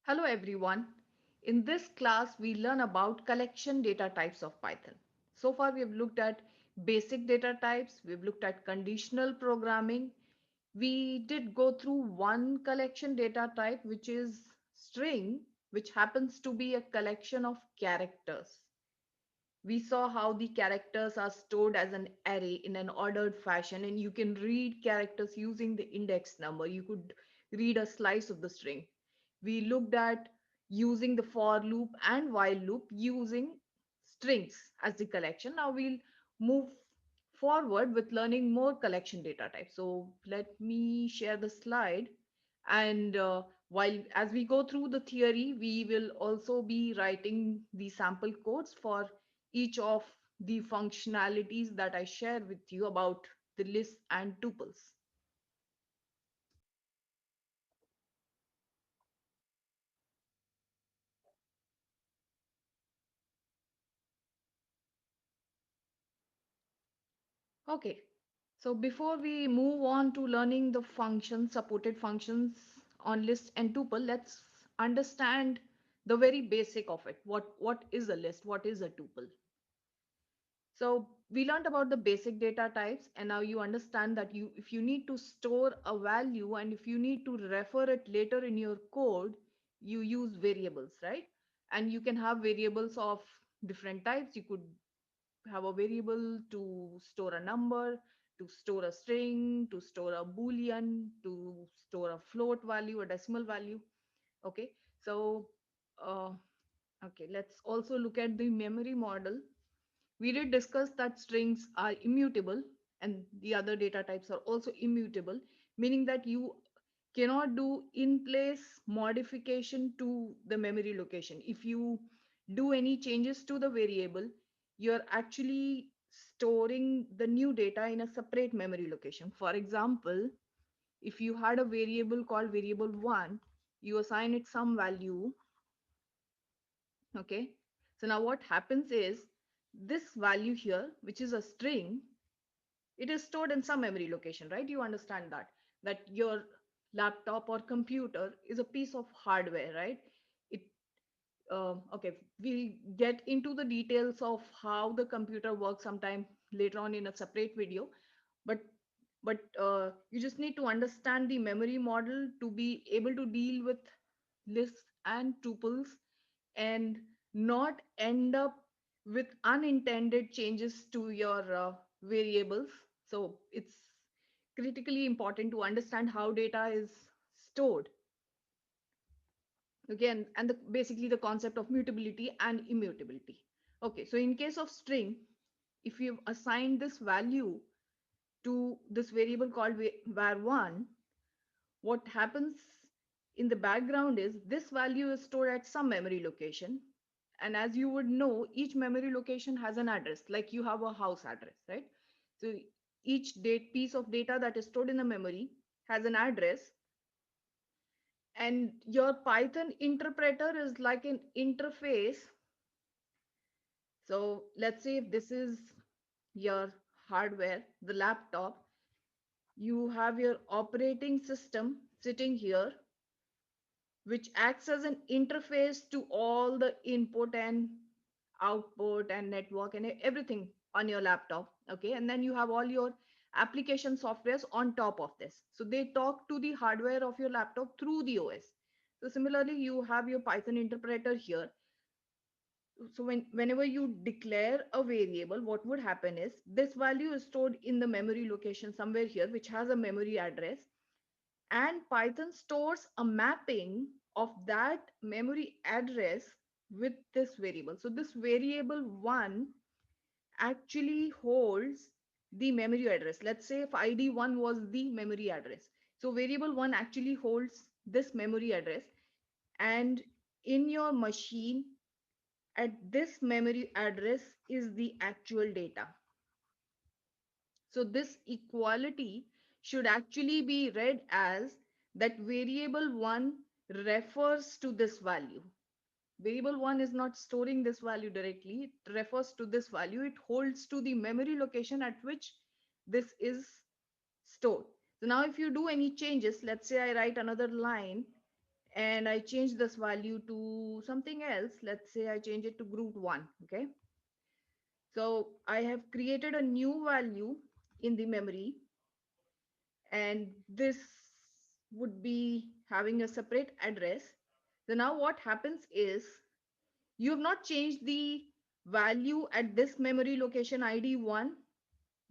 Hello everyone. In this class, we learn about collection data types of Python. So far, we have looked at basic data types, we've looked at conditional programming. We did go through one collection data type, which is string, which happens to be a collection of characters. We saw how the characters are stored as an array in an ordered fashion, and you can read characters using the index number. You could read a slice of the string. We looked at using the for loop and while loop using strings as the collection. Now we'll move forward with learning more collection data types. So let me share the slide. And while as we go through the theory, we will also be writing the sample codes for each of the functionalities that I share with you about the lists and tuples. Okay, so before we move on to learning the functions, supported functions on list and tuple, let's understand the very basic of it. What is a list? What is a tuple? So we learned about the basic data types, and now you understand that if you need to store a value and if you need to refer it later in your code, you use variables, right? And you can have variables of different types. You could have a variable to store a number, to store a string, to store a boolean, to store a float value, a decimal value. Okay, so uh, okay, let's also look at the memory model. We did discuss that strings are immutable and the other data types are also immutable, meaning that you cannot do in place modification to the memory location. If you do any changes to the variable, you're actually storing the new data in a separate memory location. For example, if you had a variable called variable 1, you assign it some value. Okay, so now what happens is this value here, which is a string, it is stored in some memory location, right? You understand that your laptop or computer is a piece of hardware, right? It okay, we'll get into the details of how the computer works sometime later on in a separate video, but you just need to understand the memory model to be able to deal with lists and tuples and not end up with unintended changes to your variables. So it's critically important to understand how data is stored. Again, and basically the concept of mutability and immutability. Okay, so in case of string, if you assign this value to this variable called var1, what happens in the background is this value is stored at some memory location. And as you would know, each memory location has an address, like you have a house address, right? So each piece of data that is stored in the memory has an address, and your Python interpreter is like an interface. So let's say if this is your hardware, the laptop, you have your operating system sitting here, which acts as an interface to all the input and output and network and everything on your laptop. Okay, and then you have all your application softwares on top of this, so they talk to the hardware of your laptop through the OS. So similarly, you have your Python interpreter here. So whenever you declare a variable, what would happen is this value is stored in the memory location somewhere here, which has a memory address, and Python stores a mapping of that memory address with this variable. So this variable 1 actually holds the memory address. Let's say if ID1 was the memory address. So variable 1 actually holds this memory address, and in your machine at this memory address is the actual data. So this equality should actually be read as that variable 1 refers to this value. Variable 1 is not storing this value directly, it refers to this value. It holds to the memory location at which this is stored. So now if you do any changes, let's say I write another line and I change this value to something else. Let's say I change it to group 1. Okay. So I have created a new value in the memory, and this would be having a separate address. So now what happens is you have not changed the value at this memory location ID 1.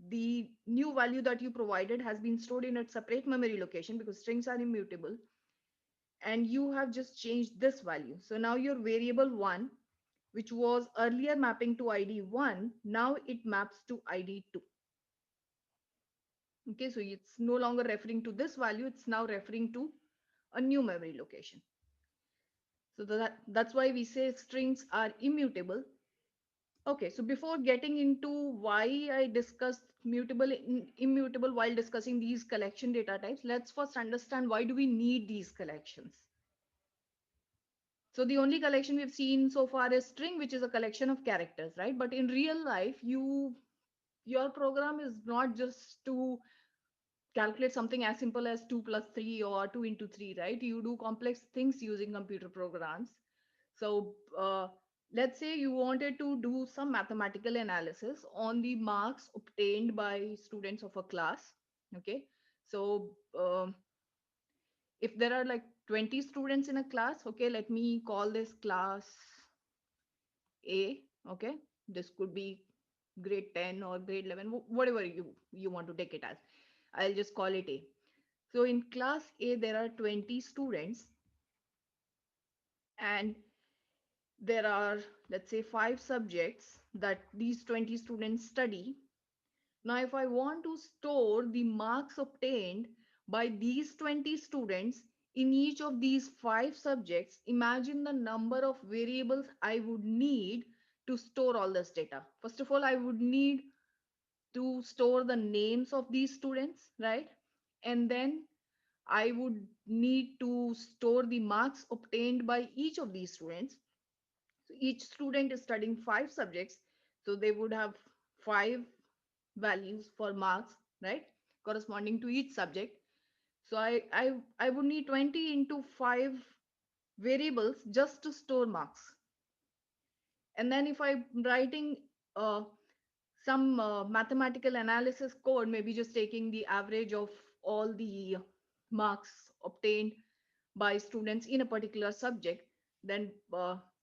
The new value that you provided has been stored in a separate memory location because strings are immutable, and you have just changed this value. So now your variable 1, which was earlier mapping to ID 1, now it maps to ID 2. Okay, so it's no longer referring to this value, it's now referring to a new memory location. So that's why we say strings are immutable. Okay, so before getting into why I discussed mutable immutable while discussing these collection data types, let's first understand why do we need these collections. So the only collection we've seen so far is string, which is a collection of characters, right? But in real life, your program is not just to calculate something as simple as 2 plus 3 or 2 into 3, right? You do complex things using computer programs. So let's say you wanted to do some mathematical analysis on the marks obtained by students of a class. Okay. So if there are like 20 students in a class, okay, let me call this class A. Okay. This could be grade 10 or grade 11, whatever you want to take it as. I'll just call it A. So in class A, there are 20 students, and there are, let's say, 5 subjects that these 20 students study. Now, if I want to store the marks obtained by these 20 students in each of these 5 subjects, imagine the number of variables I would need to store all this data. First of all, I would need to store the names of these students, right? And then I would need to store the marks obtained by each of these students. So each student is studying 5 subjects, so they would have 5 values for marks, right? Corresponding to each subject. So I would need 20 into 5 variables just to store marks. And then if I'm writing uh, some mathematical analysis code, maybe just taking the average of all the marks obtained by students in a particular subject, then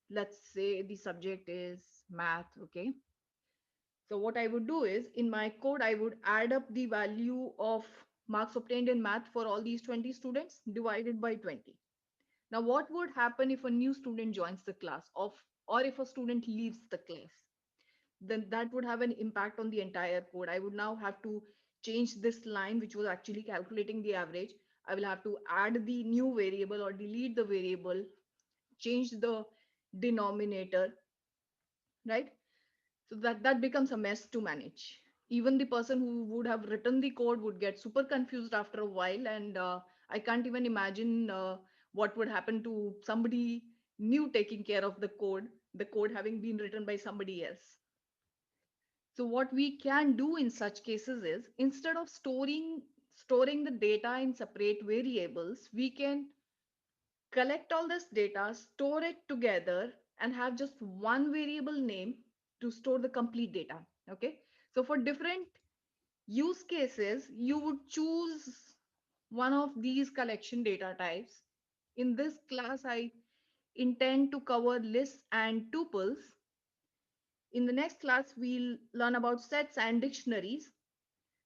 let's say the subject is math. Okay. So what I would do is in my code, I would add up the value of marks obtained in math for all these 20 students divided by 20. Now, what would happen if a new student joins the class or if a student leaves the class? Then that would have an impact on the entire code. I would now have to change this line, which was actually calculating the average. I will have to add the new variable or delete the variable, change the denominator, right? So that becomes a mess to manage. Even the person who would have written the code would get super confused after a while, and I can't even imagine what would happen to somebody new taking care of the code having been written by somebody else. So what we can do in such cases is instead of storing the data in separate variables, we can collect all this data, store it together, and have just one variable name to store the complete data. Okay. So for different use cases, you would choose one of these collection data types. In this class, I intend to cover lists and tuples. In the next class, we'll learn about sets and dictionaries.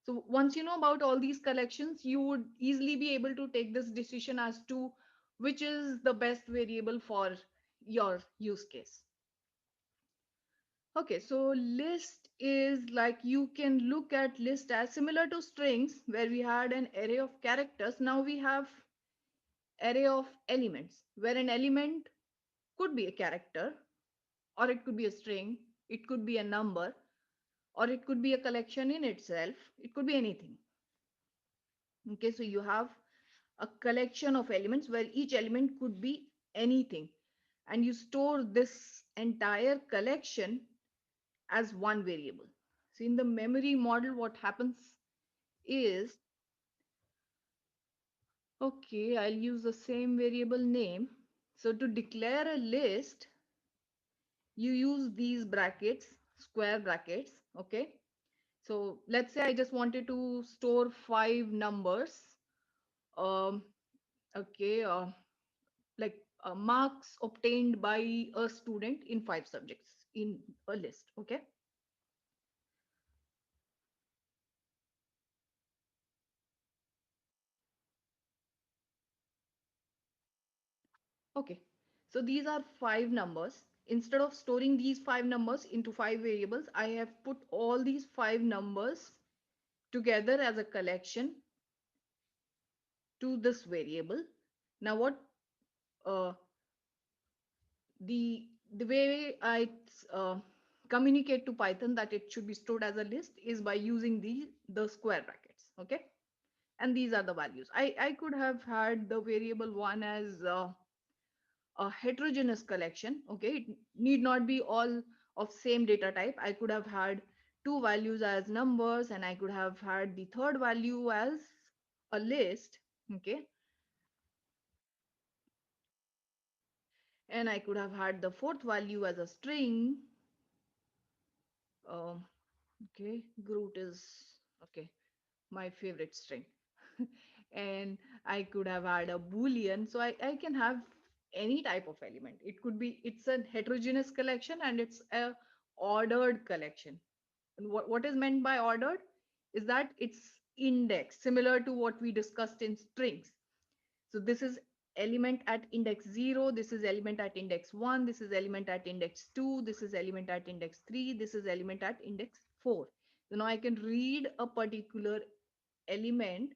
So once you know about all these collections, you would easily be able to take this decision as to which is the best variable for your use case. Okay, so list is like you can look at list as similar to strings where we had an array of characters. Now we have array of elements where an element could be a character, or it could be a string, it could be a number, or it could be a collection in itself. It could be anything. Okay, so you have a collection of elements where each element could be anything, and you store this entire collection as one variable. So in the memory model, what happens is, Okay, I'll use the same variable name. So to declare a list, you use these brackets, square brackets. Okay. So let's say I just wanted to store five numbers. Um, okay. Like marks obtained by a student in five subjects in a list. Okay. Okay. So these are five numbers. Instead of storing these five numbers into five variables, I have put all these five numbers together as a collection to this variable. Now, what uh, the way I uh, communicate to Python that it should be stored as a list is by using the square brackets. Okay, and these are the values. I could have had the variable one as a heterogeneous collection. Okay, it need not be all of same data type. I could have had two values as numbers, and I could have had the third value as a list. Okay, and I could have had the fourth value as a string. um, okay, Groot is okay, my favorite string. And I could have had a boolean. So I can have any type of element. It could be, it's a heterogeneous collection and it's a ordered collection. And what is meant by ordered is that it's indexed, similar to what we discussed in strings. So this is element at index 0, this is element at index 1, this is element at index 2, this is element at index 3, this is element at index 4. So now I can read a particular element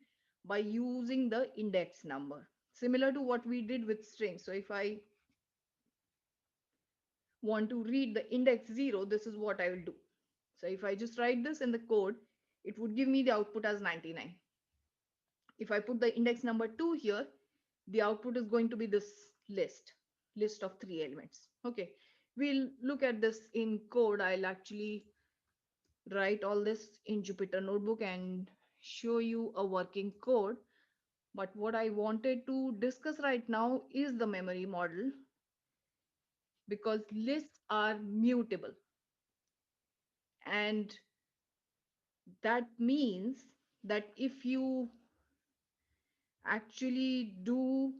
by using the index number, similar to what we did with strings. So if I want to read the index 0, this is what I will do. So if I just write this in the code, it would give me the output as 99. If I put the index number 2 here, the output is going to be this list of three elements. Okay, we'll look at this in code. I'll actually write all this in Jupyter Notebook and show you a working code. But what I wanted to discuss right now is the memory model, because lists are mutable. And that means that if you actually do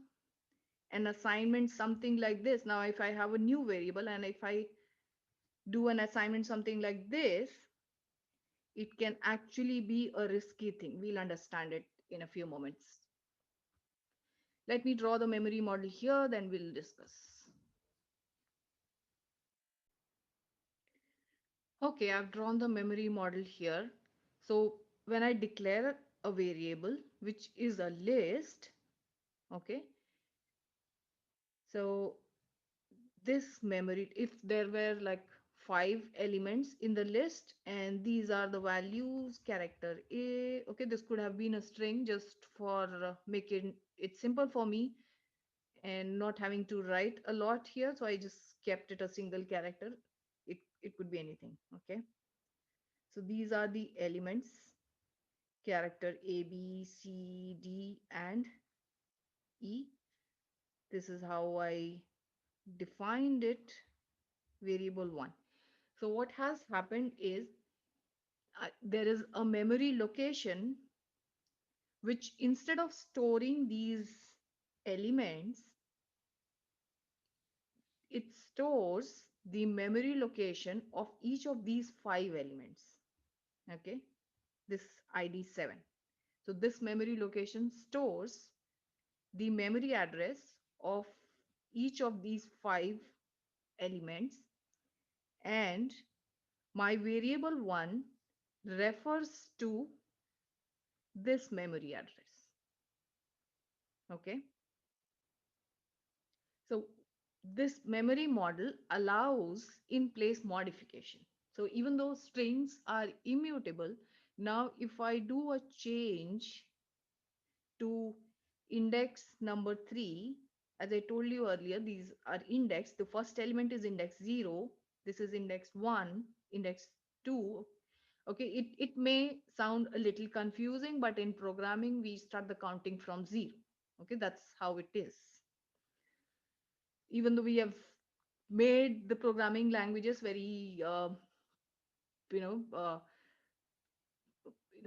an assignment something like this, now if I have a new variable and if I do an assignment something like this, it can actually be a risky thing. We'll understand it in a few moments. Let me draw the memory model here, then we'll discuss. Okay, I've drawn the memory model here. So when I declare a variable, which is a list, okay, so this memory, if there were like five elements in the list and these are the values, character A, okay, this could have been a string just for making it simple for me and not having to write a lot here. So I just kept it a single character. It could be anything. Okay, so these are the elements, character A, B, C, D, and E. This is how I defined it, variable one. So what has happened is there is a memory location which, instead of storing these elements, it stores the memory location of each of these five elements. Okay, this ID 7. So this memory location stores the memory address of each of these five elements, and my variable one refers to this memory address. Okay, so this memory model allows in place modification. So even though strings are immutable, now if I do a change to index number 3, as I told you earlier, these are indexed. The first element is index 0, this is index 1, index 2. Okay, it may sound a little confusing, but in programming we start the counting from 0. Okay, that's how it is. Even though we have made the programming languages very you know uh,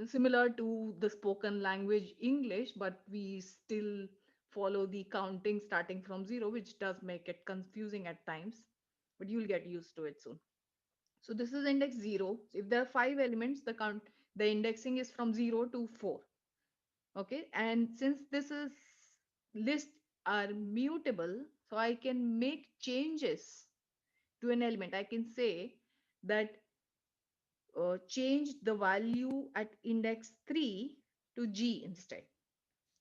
similar to the spoken language English, but we still follow the counting starting from zero, which does make it confusing at times, but you'll get used to it soon. So this is index zero. If there are five elements, the indexing is from zero to four. Okay, and since this is list are mutable, so I can make changes to an element. I can say that change the value at index 3 to G instead.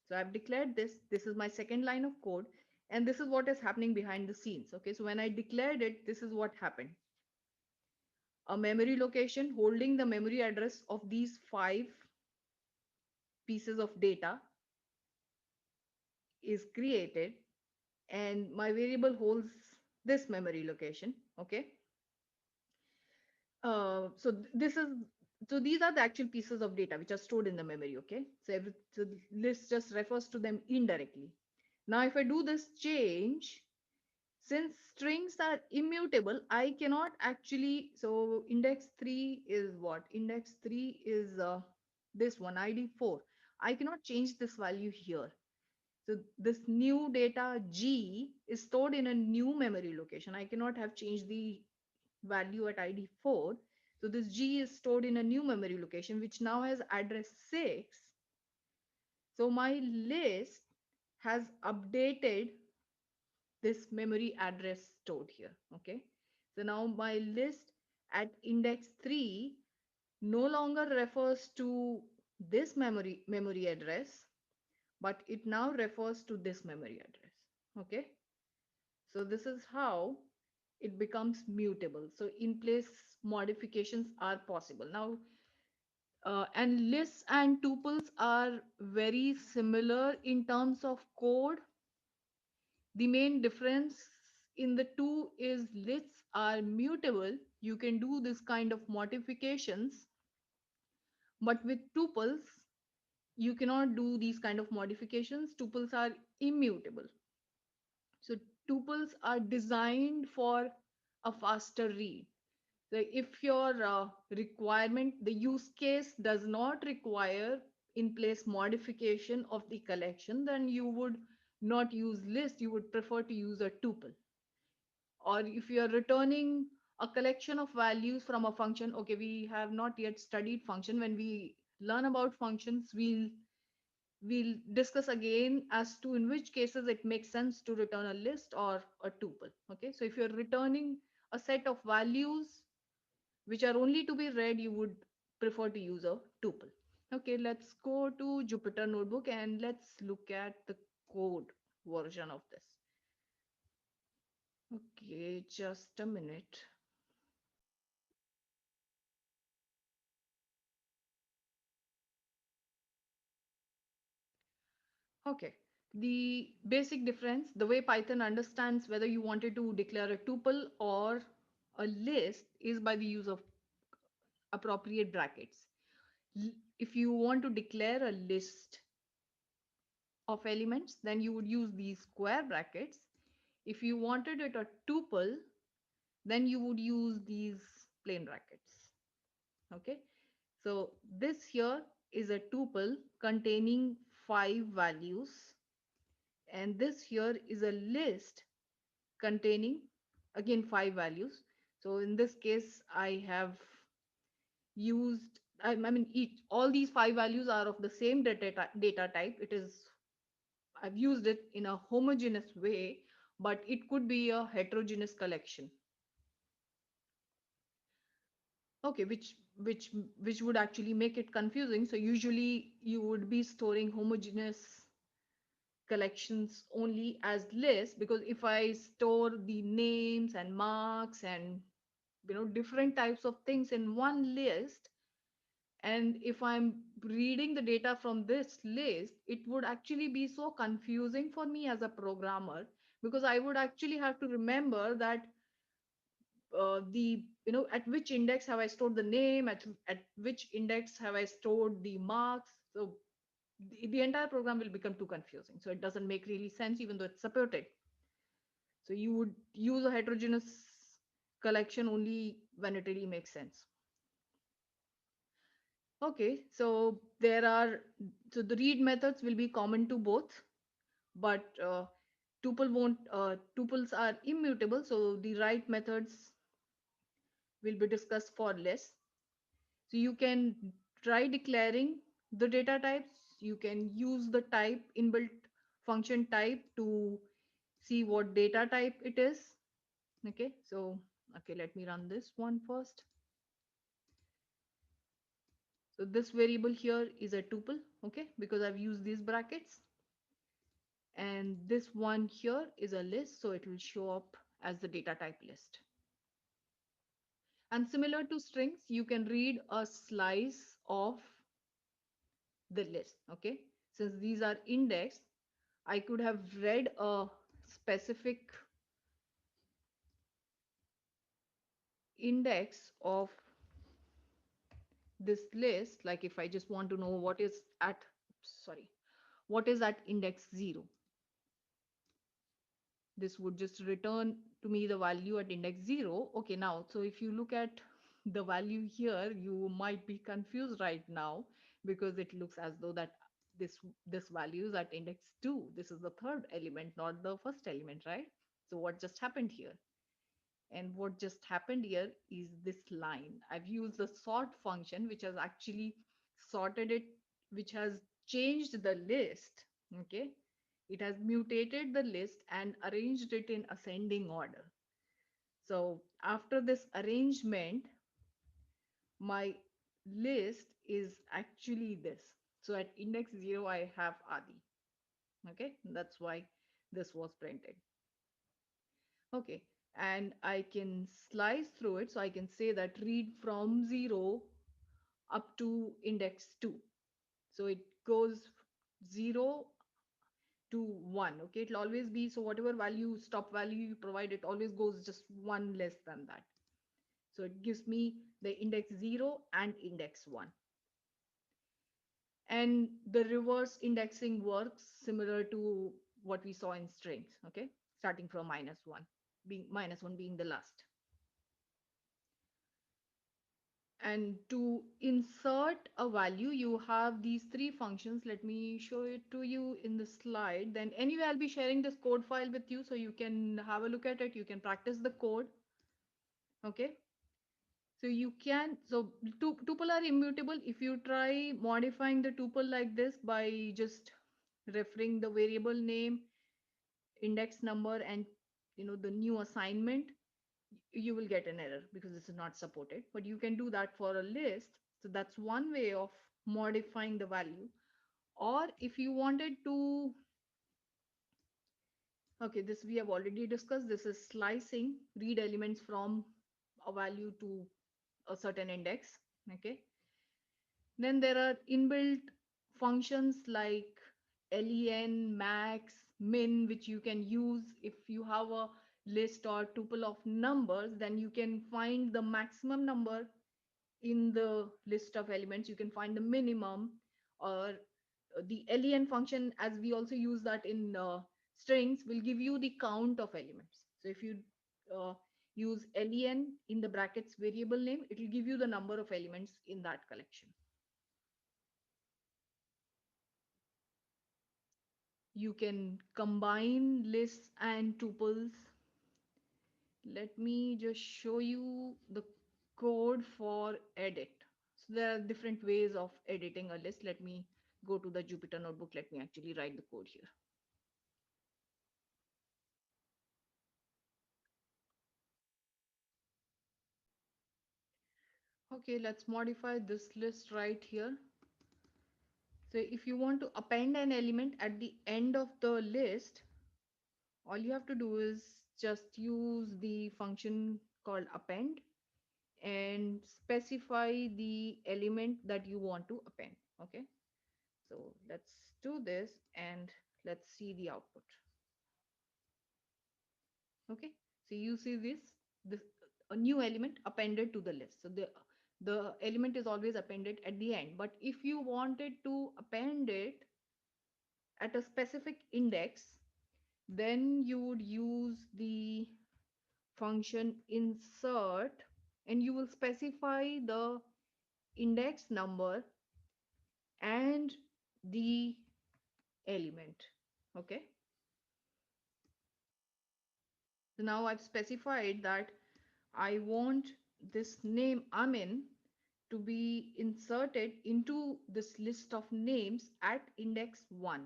So I've declared this. This is my second line of code. And this is what is happening behind the scenes. Okay, so when I declared it, this is what happened. A memory location holding the memory address of these five pieces of data is created, and my variable holds this memory location. Okay, this is, so these are the actual pieces of data which are stored in the memory. Okay, so list just refers to them indirectly. Now if I do this change, since strings are immutable, I cannot actually, so index 3 is what? Index 3 is this one, id 4. I cannot change this value here. So this new data G is stored in a new memory location. I cannot have changed the value at id 4. So this G is stored in a new memory location, which now has address 6. So my list has updated this memory address stored here. Okay, so now my list at index 3 no longer refers to this memory address, but it now refers to this memory address. Okay, so this is how it becomes mutable. So in place modifications are possible now. And lists and tuples are very similar in terms of code. The main difference in the two is lists are mutable. You can do this kind of modifications, but with tuples, you cannot do these kind of modifications. Tuples are immutable. So tuples are designed for a faster read. So if your requirement, the use case does not require in place modification of the collection, then you would not use list, you would prefer to use a tuple. Or if you're returning a collection of values from a function, okay, we have not yet studied function. When we learn about functions, we'll discuss again as to in which cases it makes sense to return a list or a tuple. Okay, so if you're returning a set of values which are only to be read, you would prefer to use a tuple. Okay, let's go to Jupyter Notebook and let's look at the code version of this. Okay, just a minute. Okay. The basic difference, the way Python understands whether you wanted to declare a tuple or a list is by the use of appropriate brackets. If you want to declare a list of elements, then you would use these square brackets. If you wanted it a tuple, then you would use these plain brackets. Okay. So this here is a tuple containing 5 values, and this here is a list containing again 5 values. So in this case I have used, I mean each all these 5 values are of the same data type. It is, I've used it in a homogeneous way, but it could be a heterogeneous collection. Okay, which would actually make it confusing. So usually you would be storing homogeneous collections only as lists, because if I store the names and marks and different types of things in one list, and if I'm reading the data from this list, it would actually be so confusing for me as a programmer, because I would actually have to remember that the at which index have I stored the name, at which index have I stored the marks. So the entire program will become too confusing. So it doesn't make really sense, even though it's supported. So you would use a heterogeneous collection only when it really makes sense. Okay, so so the read methods will be common to both, but tuples are immutable, so the write methods will be discussed for less. So you can try declaring the data types. You can use the type inbuilt function type to see what data type it is. Okay, so okay, let me run this one first. So this variable here is a tuple, okay, because I've used these brackets. And this one here is a list, so it will show up as the data type list. And similar to strings, you can read a slice of the list, okay. Since these are indexed, I could have read a specific index of this list. Like if I just want to know sorry, what is at index 0, this would just return to me the value at index 0. Okay, now, so if you look at the value here, you might be confused right now, because it looks as though that this value is at index 2. This is the third element, not the first element, right? So what just happened here? And what just happened here is this line. I've used the sort function, which has actually sorted it, which has changed the list. Okay. It has mutated the list and arranged it in ascending order. So after this arrangement, my list is actually this. So at index 0, I have Adi. Okay. That's why this was printed. Okay, and I can slice through it. So I can say that read from 0 up to index 2. So it goes 0 to 1. Okay, it'll always be, so whatever value, stop value you provide, it always goes just one less than that. So it gives me the index 0 and index 1. And the reverse indexing works similar to what we saw in strings. Okay, starting from -1 being the last. And to insert a value, you have these three functions. Let me show it to you in the slide. Then anyway, I'll be sharing this code file with you so you can have a look at it. You can practice the code. Okay. So you can, so tuple are immutable. If you try modifying the tuple like this by just referring the variable name, index number, and the new assignment, you will get an error because this is not supported. But you can do that for a list. So that's one way of modifying the value. Or if you wanted to, okay, this we have already discussed. This is slicing, read elements from a value to a certain index. Okay. Then there are inbuilt functions like len, max, min, which you can use if you have a list or tuple of numbers. Then you can find the maximum number in the list of elements. You can find the minimum, or the len function, as we also use that in strings, will give you the count of elements. So if you uh, use len in the brackets variable name, it will give you the number of elements in that collection. You can combine lists and tuples. Let me just show you the code for edit. So there are different ways of editing a list. Let me go to the Jupyter notebook. Let me actually write the code here. Okay, let's modify this list right here. So if you want to append an element at the end of the list, all you have to do is just use the function called append and specify the element that you want to append. Okay, so let's do this and let's see the output. Okay, so you see this a new element appended to the list. So the element is always appended at the end, but if you wanted to append it at a specific index, then you would use the function insert, and you will specify the index number and the element. Okay, so now I've specified that I want this name Amin to be inserted into this list of names at index 1.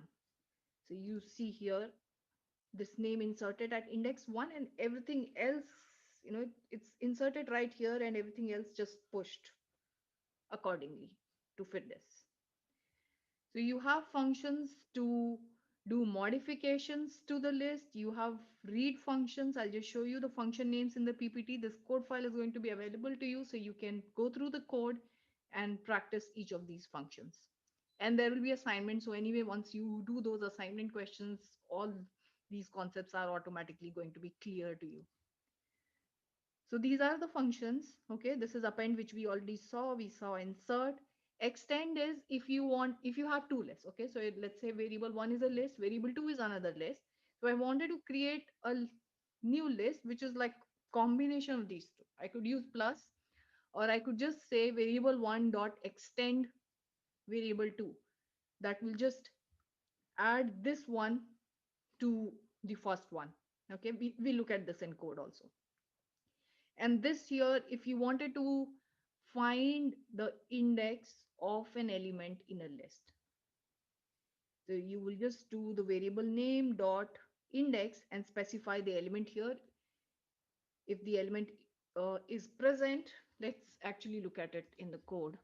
So you see here this name inserted at index 1, and everything else, it's inserted right here, and everything else just pushed accordingly to fit this. So you have functions to do modifications to the list. You have read functions. I'll just show you the function names in the PPT. This code file is going to be available to you, so you can go through the code and practice each of these functions. And there will be assignments. So anyway, once you do those assignment questions, all these concepts are automatically going to be clear to you. So these are the functions. Okay, this is append, which we already saw. We saw insert. Extend is if you want, if you have two lists. Okay, so let's say variable one is a list, variable two is another list. So I wanted to create a new list which is like combination of these two. I could use plus, or I could just say variable one dot extend variable two. That will just add this one to the first one. Okay, we look at this in code also. And this here, if you wanted to find the index of an element in a list, so you will just do the variable name dot index and specify the element here. If the element is present, let's actually look at it in the code.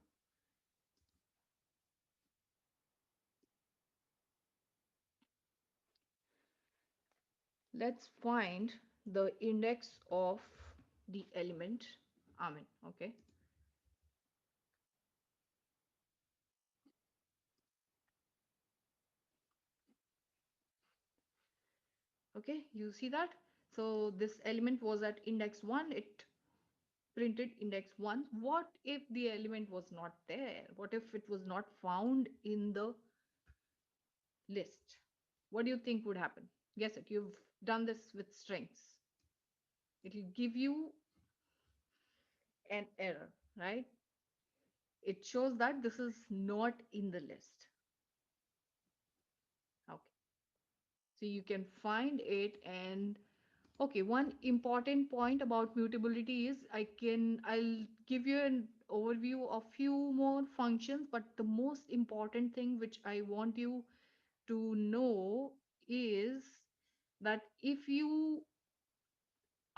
Let's find the index of the element Amin. Okay, okay, you see that. So this element was at index 1. It printed index 1. What if the element was not there? What if it was not found in the list? What do you think would happen? Guess it. You've done this with strings. It will give you an error, right? It shows that this is not in the list. Okay, so you can find it. And okay, one important point about mutability is I'll give you an overview of few more functions, but the most important thing which I want you to know is that if you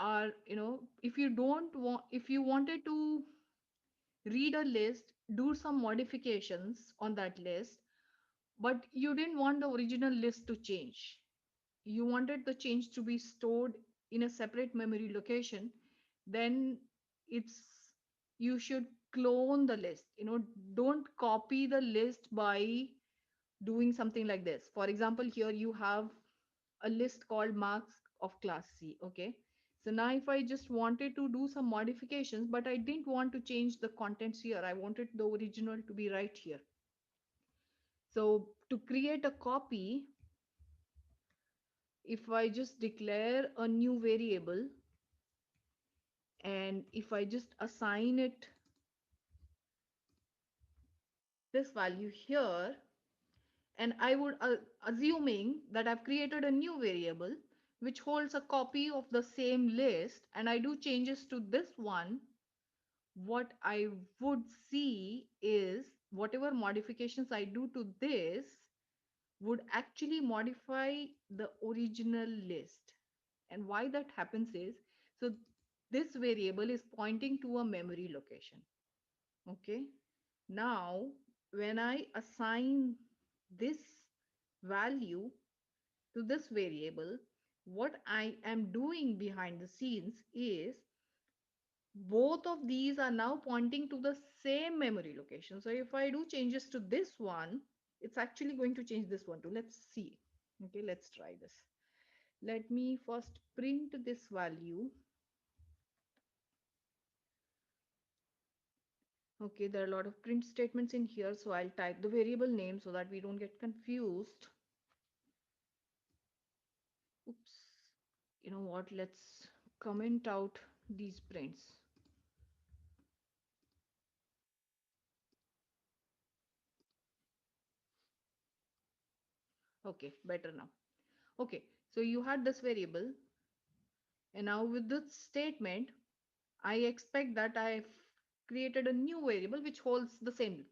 are, if you don't want, if you wanted to read a list, do some modifications on that list, but you didn't want the original list to change, you wanted the change to be stored in a separate memory location, then it's you should clone the list. Don't copy the list by doing something like this. For example, here you have a list called marks of class C. Okay, so now if I just wanted to do some modifications, but I didn't want to change the contents here, I wanted the original to be right here. So to create a copy, if I just declare a new variable, and if I just assign it this value here, and I would assuming that I've created a new variable which holds a copy of the same list, and I do changes to this one, what I would see is whatever modifications I do to this would actually modify the original list. And why that happens is, so this variable is pointing to a memory location. Okay, now when I assign this value to this variable, what I am doing behind the scenes is both of these are now pointing to the same memory location. So if I do changes to this one, it's actually going to change this one too. Let's see. Okay, let's try this. Let me first print this value. Okay, there are a lot of print statements in here, so I'll type the variable name so that we don't get confused. You know what? Let's comment out these prints. Okay, better now. Okay, so you had this variable, and now with this statement, I expect that I've created a new variable which holds the same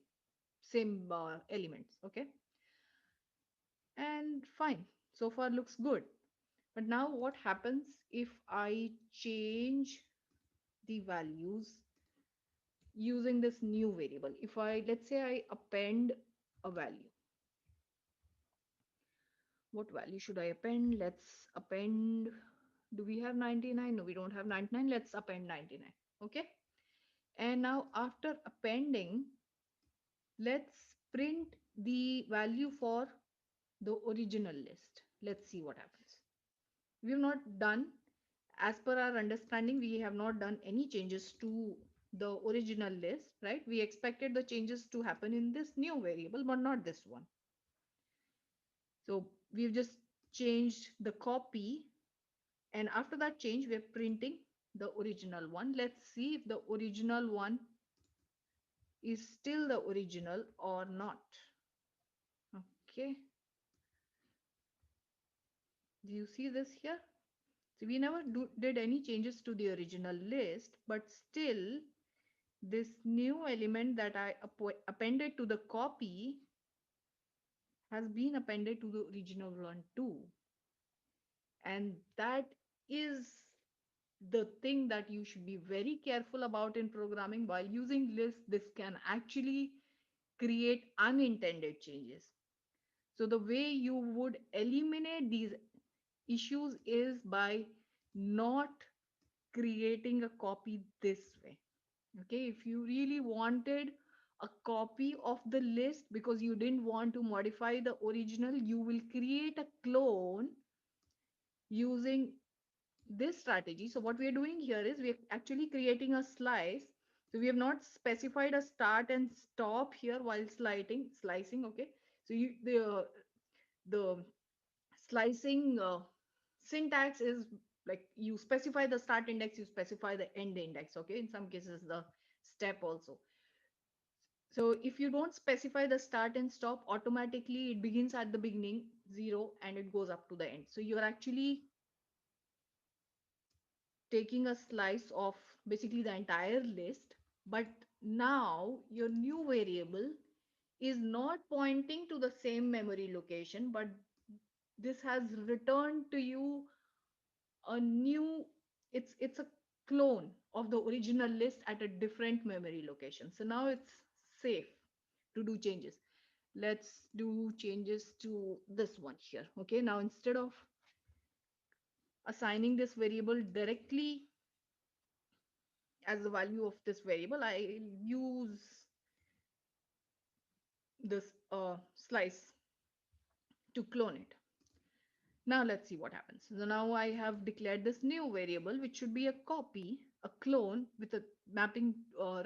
elements. Okay, and fine. So far looks good. But now what happens if I change the values using this new variable? If I, let's say I append a value, what value should I append? Let's append, do we have 99? No, we don't have 99. Let's append 99. Okay. And now after appending, let's print the value for the original list. Let's see what happens. We have not done, as per our understanding, we have not done any changes to the original list, right? We expected the changes to happen in this new variable, but not this one. So we've just changed the copy, and after that change, we're printing the original one. Let's see if the original one is still the original or not. Okay, do you see this here? So we never did any changes to the original list, but still this new element that I appended to the copy has been appended to the original one too. And that is the thing that you should be very careful about in programming. While using lists, this can actually create unintended changes. So the way you would eliminate these issues is by not creating a copy this way. Okay, if you really wanted a copy of the list because you didn't want to modify the original, you will create a clone using this strategy. So what we are doing here is we're actually creating a slice. So we have not specified a start and stop here while slicing. Okay, so the slicing syntax is like you specify the start index, you specify the end index. Okay, in some cases the step also. So if you don't specify the start and stop, automatically it begins at the beginning 0 and it goes up to the end. So you're actually taking a slice of basically the entire list, but now your new variable is not pointing to the same memory location, but this has returned to you a new, it's a clone of the original list at a different memory location. So now it's safe to do changes. Let's do changes to this one here. Okay, now instead of assigning this variable directly as the value of this variable, I use this slice to clone it. Now let's see what happens. So now I have declared this new variable, which should be a copy, a clone with a mapping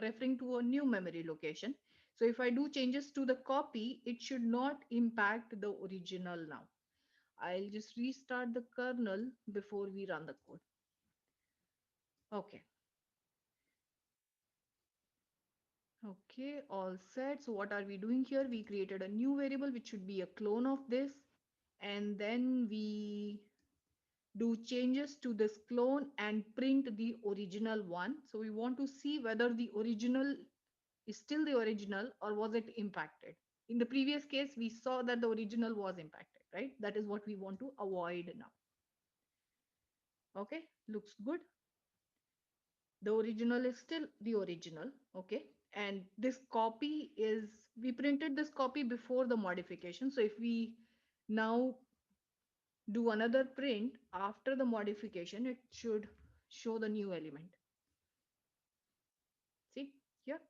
referring to a new memory location. So if I do changes to the copy, it should not impact the original now. I'll just restart the kernel before we run the code. Okay. Okay, all set. So what are we doing here? We created a new variable, which should be a clone of this. And then we do changes to this clone and print the original one. So we want to see whether the original is still the original or was it impacted. In the previous case, we saw that the original was impacted, right? That is what we want to avoid now. Okay, looks good. The original is still the original. Okay, and this copy is, we printed this copy before the modification. So if we now do another print after the modification, it should show the new element. See here,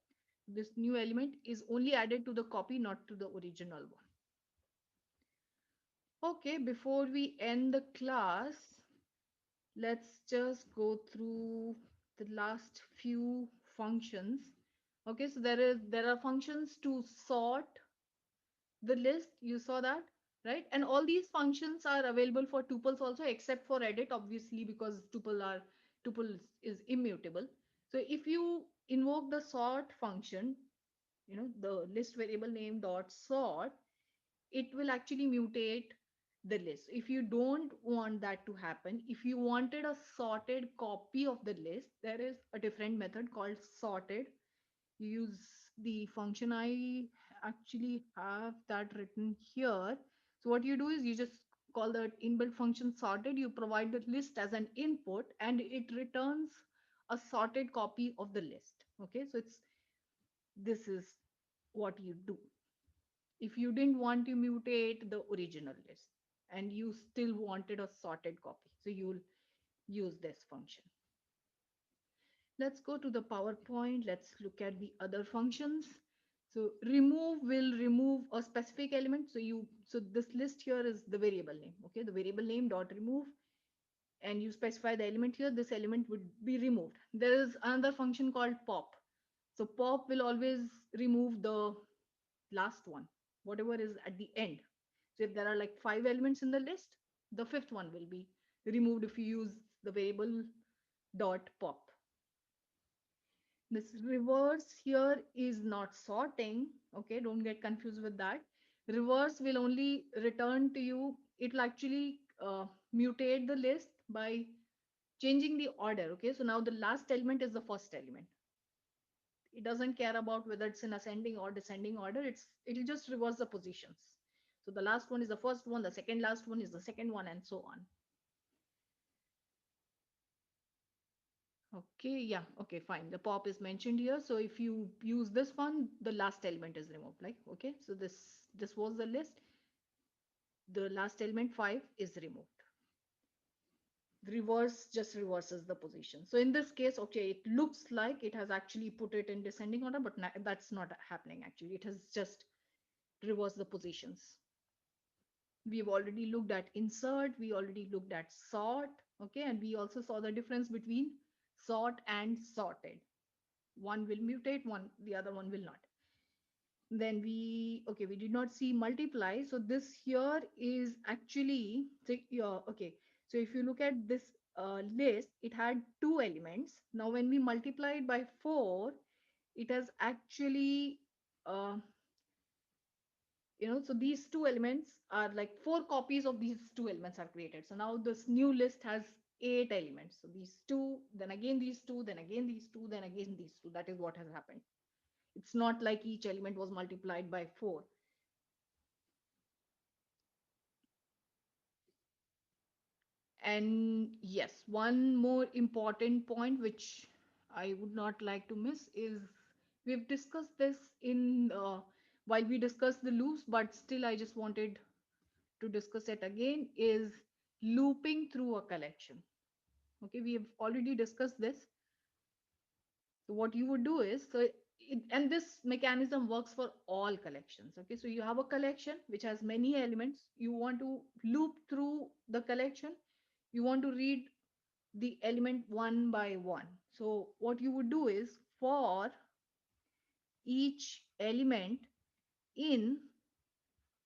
this new element is only added to the copy, not to the original one. Okay, before we end the class, let's just go through the last few functions. Okay, so there are functions to sort the list. You saw that, right? And all these functions are available for tuples also, except for edit, obviously, because tuple is immutable. So if you invoke the sort function, the list variable name dot sort, it will actually mutate the list. If you don't want that to happen, if you wanted a sorted copy of the list, there is a different method called sorted. You use the function. I actually have that written here. So what you do is you just call the inbuilt function sorted, you provide the list as an input, and it returns a sorted copy of the list. Okay, so this is what you do if you didn't want to mutate the original list and you still wanted a sorted copy. So you'll use this function. Let's go to the PowerPoint. Let's look at the other functions. So remove will remove a specific element. So this list here is the variable name. Okay, the variable name dot remove, and you specify the element here. This element would be removed. There is another function called pop. So pop will always remove the last one, whatever is at the end. So if there are like 5 elements in the list, the fifth one will be removed if you use the variable dot pop. This reverse here is not sorting. Okay, don't get confused with that. Reverse will only return to you. It will actually mutate the list by changing the order. Okay, so now the last element is the first element. It doesn't care about whether it's in ascending or descending order. It'll just reverse the positions. So the last one is the first one, the second last one is the second one, and so on. Okay, yeah, okay, fine. The pop is mentioned here. So if you use this one, the last element is removed. Like, okay, so this was the list. The last element 5 is removed. Reverse just reverses the position. So in this case, okay, it looks like it has actually put it in descending order, but that's not happening actually. It has just reversed the positions. We've already looked at insert, we already looked at sort, okay, and we also saw the difference between sort and sorted. One will mutate, the other one will not. Then we did not see multiply. So this here is actually, so, yeah, okay. So if you look at this list, it had 2 elements. Now when we multiply it by 4, it has actually uh, so these 2 elements are like 4 copies of these 2 elements are created. So now this new list has 8 elements. So these two, then again these two, then again these two, then again these two. That is what has happened. It's not like each element was multiplied by 4. And yes, one more important point which I would not like to miss is we've discussed this in while we discussed the loops, but still I just wanted to discuss it again, is looping through a collection. Okay, we have already discussed this. So what you would do is, and this mechanism works for all collections. Okay, so you have a collection which has many elements. You want to loop through the collection. You want to read the element one by one. So what you would do is, for each element in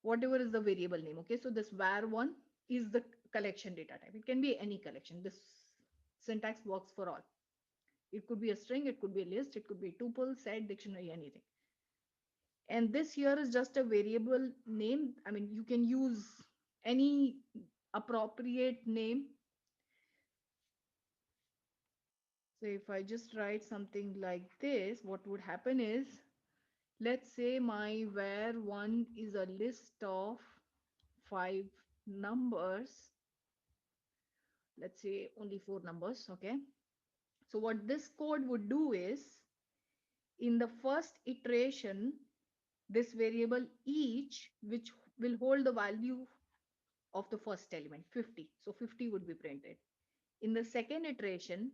whatever is the variable name. Okay, so this var1 is the collection data type. It can be any collection. This syntax works for all. It could be a string, it could be a list, it could be a tuple, set, dictionary, anything. And this here is just a variable name. I mean, you can use any appropriate name. So if I just write something like this, what would happen is, let's say my var1 is a list of 5 numbers. Let's say only 4 numbers. Okay, so what this code would do is, in the first iteration, this variable each, which will hold the value of the first element 50, so 50 would be printed. In the second iteration,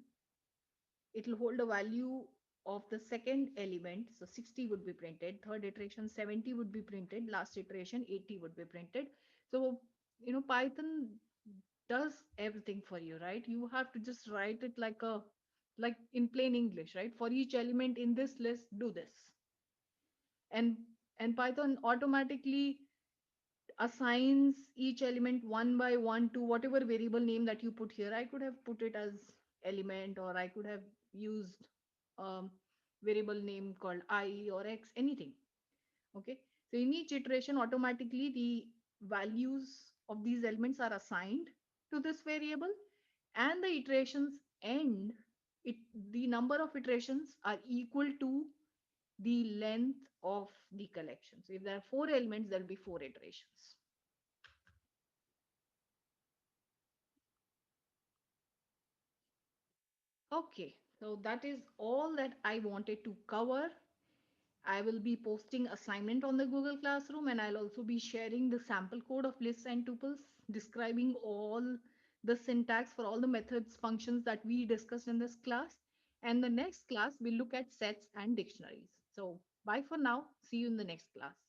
it will hold a value of the second element, so 60 would be printed. Third iteration, 70 would be printed. Last iteration, 80 would be printed. So Python does everything for you, right? You have to just write it like in plain English, right? For each element in this list, do this. And Python automatically assigns each element one by one to whatever variable name that you put here. I could have put it as element, or I could have used um, variable name called I or X, anything. Okay. So in each iteration, automatically the values of these elements are assigned to this variable, and the iterations end, it the number of iterations are equal to the length of the collection. So if there are four elements, there will be four iterations. Okay, so that is all that I wanted to cover. I will be posting assignment on the Google Classroom, and I'll also be sharing the sample code of lists and tuples describing all the syntax for all the methods, functions that we discussed in this class. And the next class, we'll look at sets and dictionaries. So bye for now. See you in the next class.